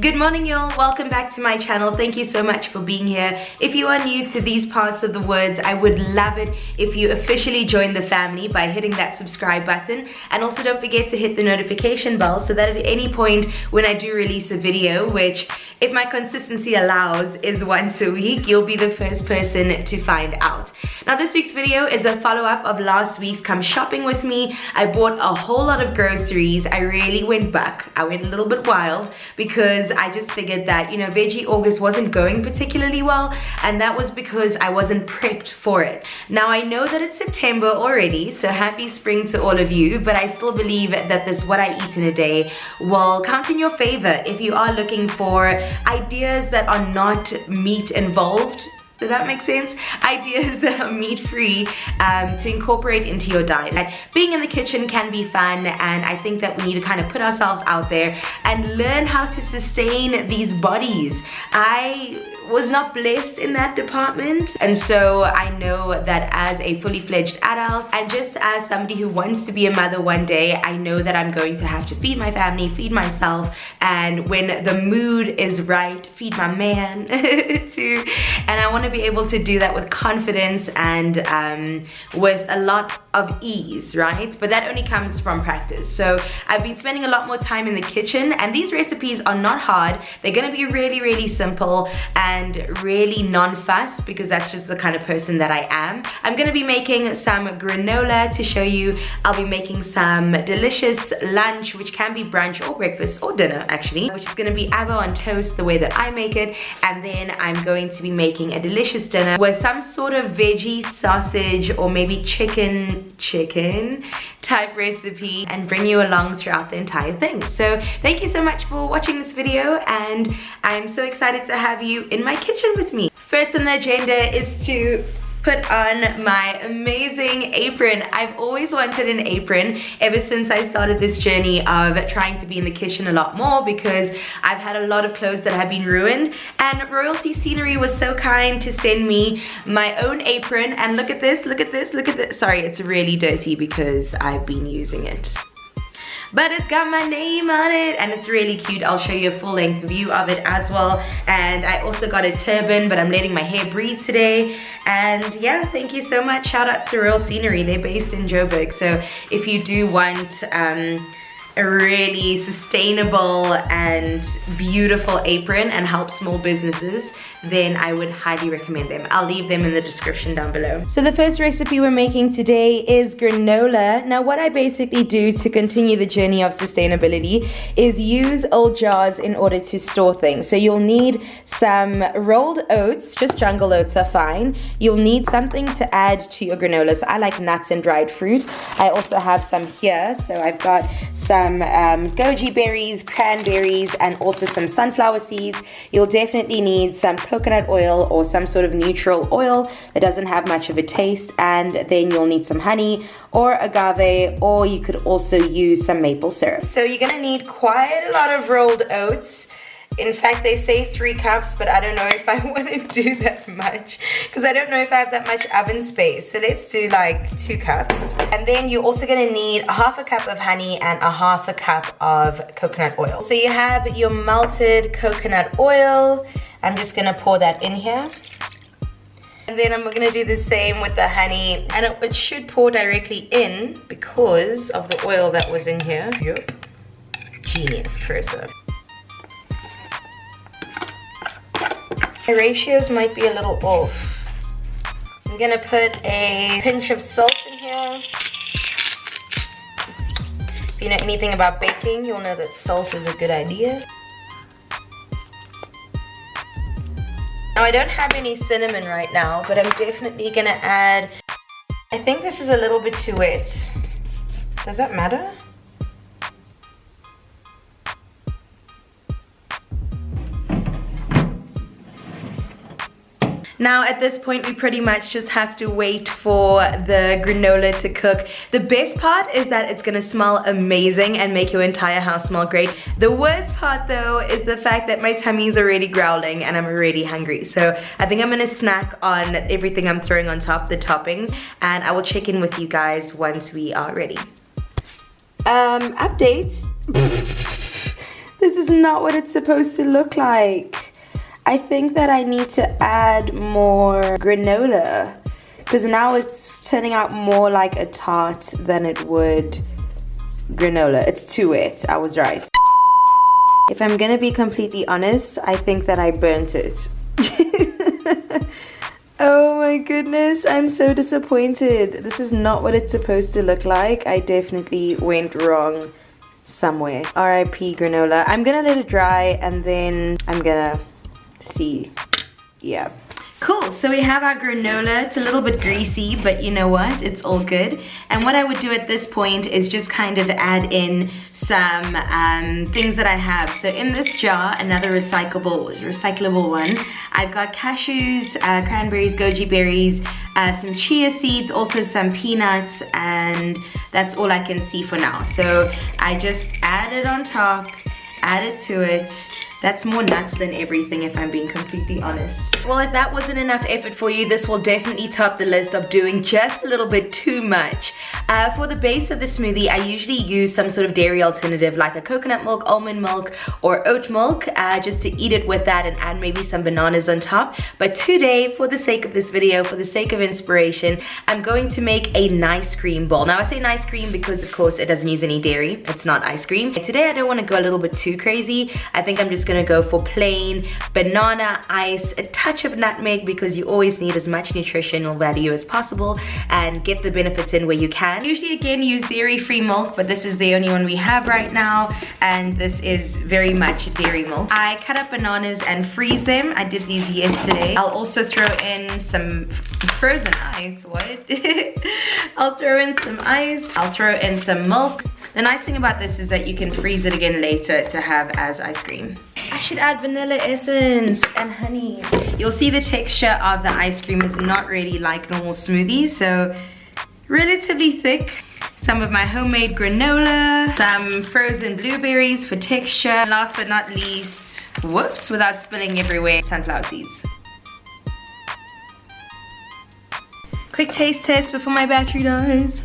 Good morning, y'all. Welcome back to my channel. Thank you so much for being here. If you are new to these parts of the woods, I would love it if you officially join the family by hitting that subscribe button, and also don't forget to hit the notification bell so that at any point when I do release a video, which if my consistency allows is once a week, you'll be the first person to find out. Now this week's video is a follow-up of last week's Come Shopping With Me. I bought a whole lot of groceries. I really went buck. I went a little bit wild because I just figured that, you know, Veggie August wasn't going particularly well, and that was because I wasn't prepped for it. Now I know that it's September already, so happy spring to all of you, but I still believe that this What I Eat in a Day will count in your favor if you are looking for ideas that are not meat involved. Does that make sense? Ideas that are meat-free to incorporate into your diet. Being in the kitchen can be fun, and I think that we need to kind of put ourselves out there and learn how to sustain these bodies. I was not blessed in that department, and so I know that as a fully fledged adult and just as somebody who wants to be a mother one day, I know that I'm going to have to feed my family, feed myself, and when the mood is right, feed my man too. And I want to be able to do that with confidence and with a lot of ease, right? But that only comes from practice. So I've been spending a lot more time in the kitchen, and these recipes are not hard. They're gonna be really, really simple and really non-fuss, because that's just the kind of person that I am. I'm gonna be making some granola to show you. I'll be making some delicious lunch, which can be brunch or breakfast or dinner actually, which is gonna be avo on toast the way that I make it. And then I'm going to be making a delicious dinner with some sort of veggie sausage or maybe chicken type recipe, and bring you along throughout the entire thing. So thank you so much for watching this video, and I'm so excited to have you in my kitchen with me. First on the agenda is to put on my amazing apron. I've always wanted an apron ever since I started this journey of trying to be in the kitchen a lot more, because I've had a lot of clothes that have been ruined, and Royalty Scenery was so kind to send me my own apron. And look at this, look at this, look at this. Sorry, it's really dirty because I've been using it, but it's got my name on it and it's really cute. I'll show you a full-length view of it as well. And I also got a turban, but I'm letting my hair breathe today. And yeah, thank you so much. Shout out to Royal Scenery. They're based in Joburg, so if you do want a really sustainable and beautiful apron and help small businesses, then I would highly recommend them. I'll leave them in the description down below. So the first recipe we're making today is granola. Now what I basically do to continue the journey of sustainability is use old jars in order to store things. So you'll need some rolled oats, just jungle oats are fine. You'll need something to add to your granola. So I like nuts and dried fruit. I also have some here. So I've got some goji berries, cranberries, and also some sunflower seeds. You'll definitely need some coconut oil or some sort of neutral oil that doesn't have much of a taste, and then you'll need some honey or agave, or you could also use some maple syrup. So you're gonna need quite a lot of rolled oats. In fact, they say 3 cups, but I don't know if I want to do that much because I don't know if I have that much oven space. So let's do like 2 cups. And then you're also going to need a half a cup of honey and a half a cup of coconut oil. So you have your melted coconut oil. I'm just going to pour that in here. And then I'm going to do the same with the honey, and it should pour directly in because of the oil that was in here. Yep. Genius, Carissa. My ratios might be a little off. I'm gonna put a pinch of salt in here. If you know anything about baking, you'll know that salt is a good idea. Now I don't have any cinnamon right now, but I'm definitely gonna add, I think this is a little bit too wet. Does that matter? Now at this point we pretty much just have to wait for the granola to cook. The best part is that it's gonna smell amazing and make your entire house smell great. The worst part though is the fact that my tummy is already growling and I'm already hungry. So I think I'm gonna snack on everything I'm throwing on top, the toppings, and I will check in with you guys once we are ready. Update. This is not what it's supposed to look like. I think that I need to add more granola, because now it's turning out more like a tart than it would granola. It's too wet. I was right. If I'm gonna be completely honest, I think that I burnt it. Oh my goodness, I'm so disappointed. This is not what it's supposed to look like. I definitely went wrong somewhere. RIP granola. I'm gonna let it dry and then I'm gonna see. Yeah. Cool, so we have our granola. It's a little bit greasy, but you know what? It's all good. And what I would do at this point is just kind of add in some things that I have. So in this jar, another recyclable one, I've got cashews, cranberries, goji berries, some chia seeds, also some peanuts, and that's all I can see for now. So I just add it on top, add it to it. That's more nuts than everything, if I'm being completely honest. Well, if that wasn't enough effort for you, this will definitely top the list of doing just a little bit too much. For the base of the smoothie, I usually use some sort of dairy alternative like a coconut milk, almond milk, or oat milk, just to eat it with that and add maybe some bananas on top. But today, for the sake of this video, for the sake of inspiration, I'm going to make a nice cream bowl. Now I say nice cream because of course it doesn't use any dairy. It's not ice cream. Today I don't want to go a little bit too crazy. I think I'm just gonna go for plain banana, ice, a touch of nutmeg, because you always need as much nutritional value as possible and get the benefits in where you can. Usually again use dairy-free milk, but this is the only one we have right now, and this is very much dairy milk. I cut up bananas and freeze them. I did these yesterday. I'll also throw in some frozen ice. What? I'll throw in some ice. I'll throw in some milk. The nice thing about this is that you can freeze it again later to have as ice cream. I should add vanilla essence and honey. You'll see the texture of the ice cream is not really like normal smoothies, so relatively thick. Some of my homemade granola, some frozen blueberries for texture. And last but not least, whoops, without spilling everywhere, sunflower seeds. Quick taste test before my battery dies.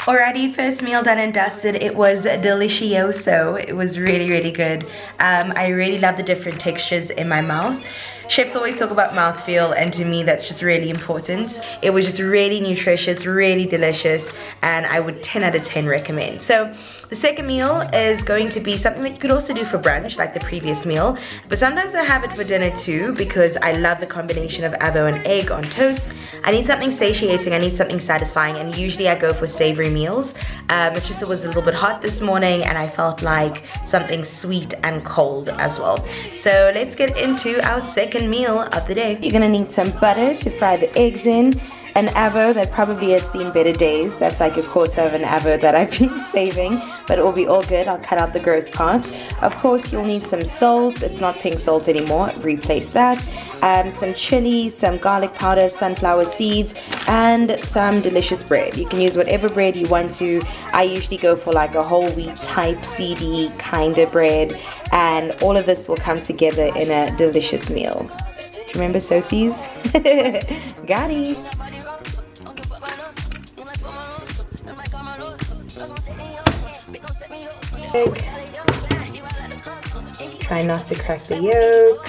Alrighty, first meal done and dusted. It was delicioso. It was really, really good. I really love the different textures in my mouth. Chefs always talk about mouthfeel, and to me that's just really important. It was just really nutritious, really delicious, and I would 10 out of 10 recommend. So the second meal is going to be something that you could also do for brunch, like the previous meal, but sometimes I have it for dinner too, because I love the combination of avo and egg on toast. I need something satiating, I need something satisfying, and usually I go for savory meals. It's just it was a little bit hot this morning and I felt like something sweet and cold as well. So let's get into our second meal of the day. You're gonna need some butter to fry the eggs in, an avo that probably has seen better days. That's like a quarter of an avo that I've been saving, but it will be all good. I'll cut out the gross parts. Of course, you'll need some salt. It's not pink salt anymore. Replace that. Some chili, some garlic powder, sunflower seeds, and some delicious bread. You can use whatever bread you want to. I usually go for like a whole wheat type CD kind of bread, and all of this will come together in a delicious meal. Remember Sosies? Got it. Try not to crack the yolk.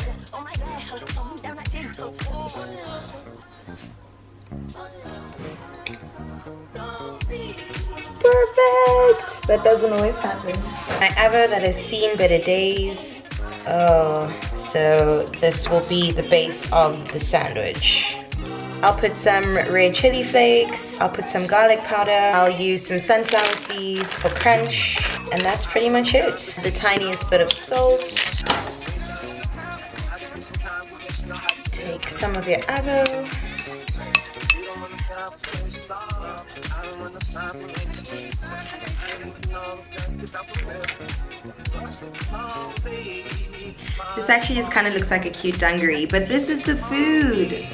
Perfect! That doesn't always happen. My avo that has seen better days. Oh, so this will be the base of the sandwich. I'll put some red chili flakes, I'll put some garlic powder, I'll use some sunflower seeds for crunch, and that's pretty much it. The tiniest bit of salt. Take some of your avo. This actually just kind of looks like a cute dungaree, but this is the food.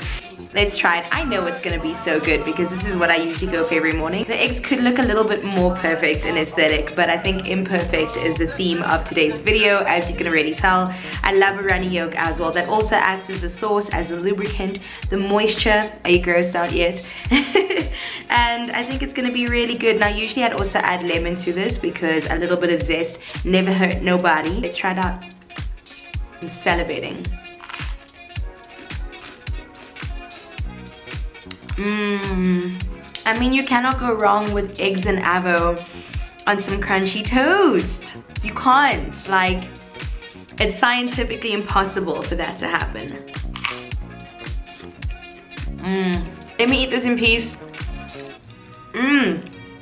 let's try it. I know it's gonna be so good because this is what I usually go for every morning. The eggs could look a little bit more perfect and aesthetic, but I think imperfect is the theme of today's video, as you can already tell. I love a runny yolk as well. That also acts as the sauce, as the lubricant, the moisture. Are you grossed out yet? And I think it's gonna be really good. Now usually I'd also add lemon to this because a little bit of zest never hurt nobody. Let's try it out. I'm salivating. I mean, you cannot go wrong with eggs and avo on some crunchy toast. You can't. Like, it's scientifically impossible for that to happen. Let me eat this in peace.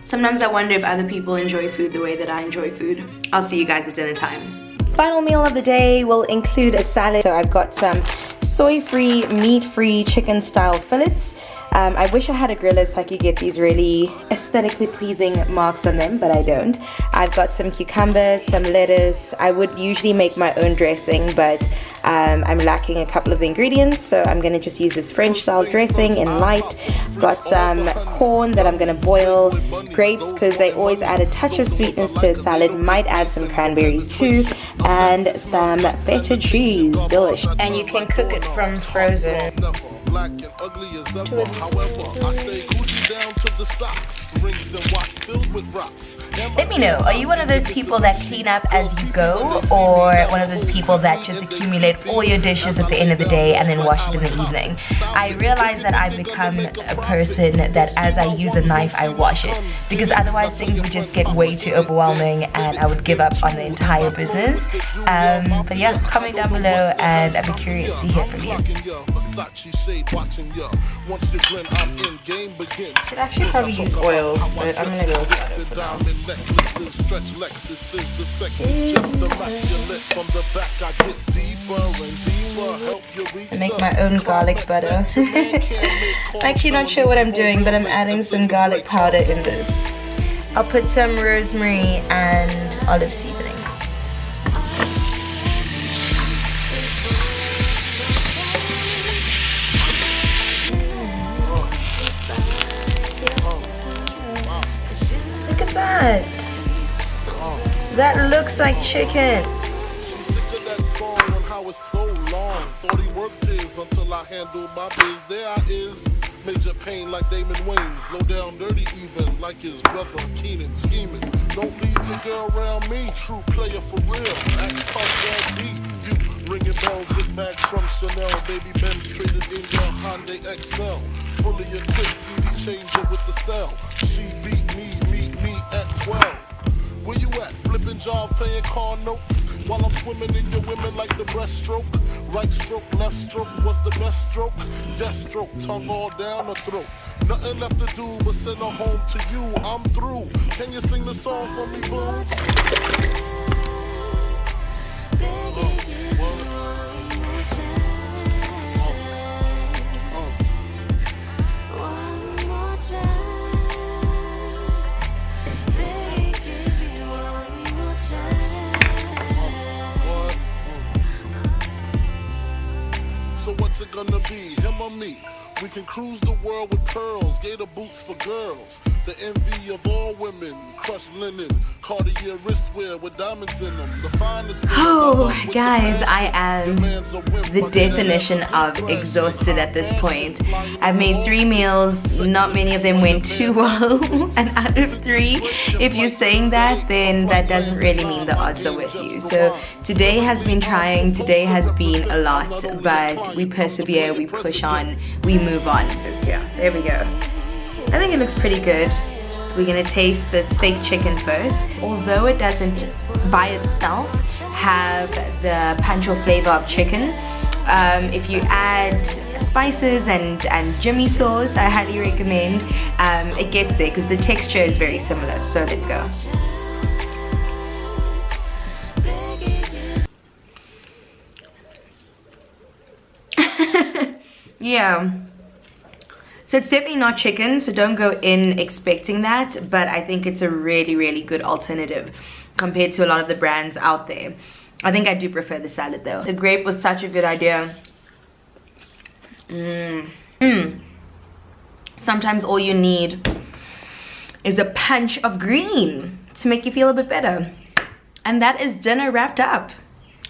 Sometimes I wonder if other people enjoy food the way that I enjoy food. I'll see you guys at dinner time. Final meal of the day will include a salad. So I've got some soy-free, meat-free chicken style fillets. I wish I had a griller so I could get these really aesthetically pleasing marks on them, but I don't. I've got some cucumbers, some lettuce. I would usually make my own dressing, but I'm lacking a couple of the ingredients, so I'm gonna just use this French style dressing in light. I've got some corn that I'm gonna boil, grapes because they always add a touch of sweetness to a salad, might add some cranberries too, and some feta cheese, delicious. And you can cook it from frozen. Black and ugly as ever. However, I stay Gucci down to the socks. Rings and watch filled with rocks. Let me know, are you one of those people that clean up as you go, or one of those people that just accumulate all your dishes at the end of the day and then wash it in the evening? I realize that I've become a person that as I use a knife, I wash it, because otherwise things would just get way too overwhelming and I would give up on the entire business. But yeah, comment down below and I'd be curious to hear from you. Should actually probably use oil, but I'm gonna go with butter for now. I make my own garlic butter. I'm actually not sure what I'm doing, but I'm adding some garlic powder in this. I'll put some rosemary and olive seasoning. That looks like chicken. Thought he worked his until I handled my biz. There I is, major pain like Damon Wayans, low down dirty even like his brother Keenan scheming. Don't leave your girl around me, true player for real. Ask Puff Daddy, you ringing bells with bags from Chanel, baby Benz traded in your Hyundai XL, fully equipped CD changer with the cell. She beat me, meet me at 12. Where you at? Flipping job, playing car notes while I'm swimming in your women like the breaststroke. Right stroke, left stroke, what's the best stroke? Death stroke, tongue all down the throat. Nothing left to do but send her home to you. I'm through. Can you sing the song for me, boo? So what's it gonna be, him or me? We can cruise the world with pearls, gator boots for girls. The envy of all women, crushed linen, Cartier wristwear with diamonds in them. The finest. Oh, guys, I am the definition of exhausted at this point. I've made 3 meals, not many of them went too well. And out of 3, if you're saying that, then that doesn't really mean the odds are with you. So today has been trying, today has been a lot, but we persevere, we push on, we move on. Yeah, there we go. I think it looks pretty good. We're gonna taste this fake chicken first. Although it doesn't by itself have the punch or flavor of chicken, if you add spices and Jimmy sauce, I highly recommend, it gets there because the texture is very similar. So let's go. Yeah. So it's definitely not chicken, so don't go in expecting that, but I think it's a really, really good alternative compared to a lot of the brands out there. I think I do prefer the salad though. The grape was such a good idea. Sometimes all you need is a punch of green to make you feel a bit better. And that is dinner wrapped up,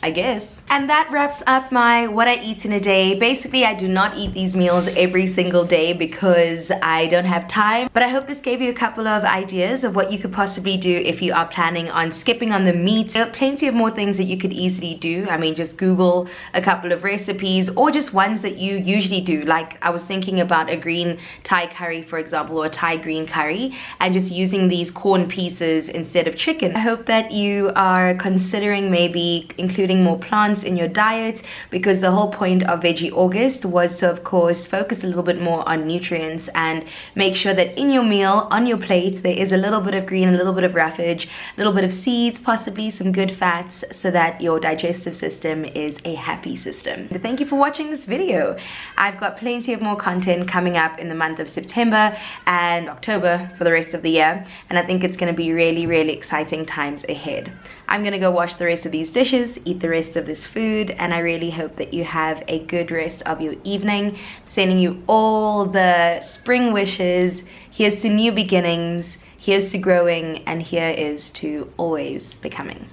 I guess. And that wraps up my what I eat in a day. Basically, I do not eat these meals every single day because I don't have time. But I hope this gave you a couple of ideas of what you could possibly do if you are planning on skipping on the meat. There are plenty of more things that you could easily do. I mean, just Google a couple of recipes or just ones that you usually do. Like I was thinking about a green Thai curry, for example, or a Thai green curry, and just using these corn pieces instead of chicken. I hope that you are considering maybe including more plants in your diet, because the whole point of Veggie August was to, of course, focus a little bit more on nutrients and make sure that in your meal, on your plate, there is a little bit of green, a little bit of roughage, a little bit of seeds, possibly some good fats, so that your digestive system is a happy system. So thank you for watching this video. I've got plenty of more content coming up in the month of September and October for the rest of the year, and I think it's going to be really, really exciting times ahead. I'm gonna go wash the rest of these dishes, eat the rest of this food, and I really hope that you have a good rest of your evening. Sending you all the spring wishes. Here's to new beginnings, here's to growing, and here is to always becoming.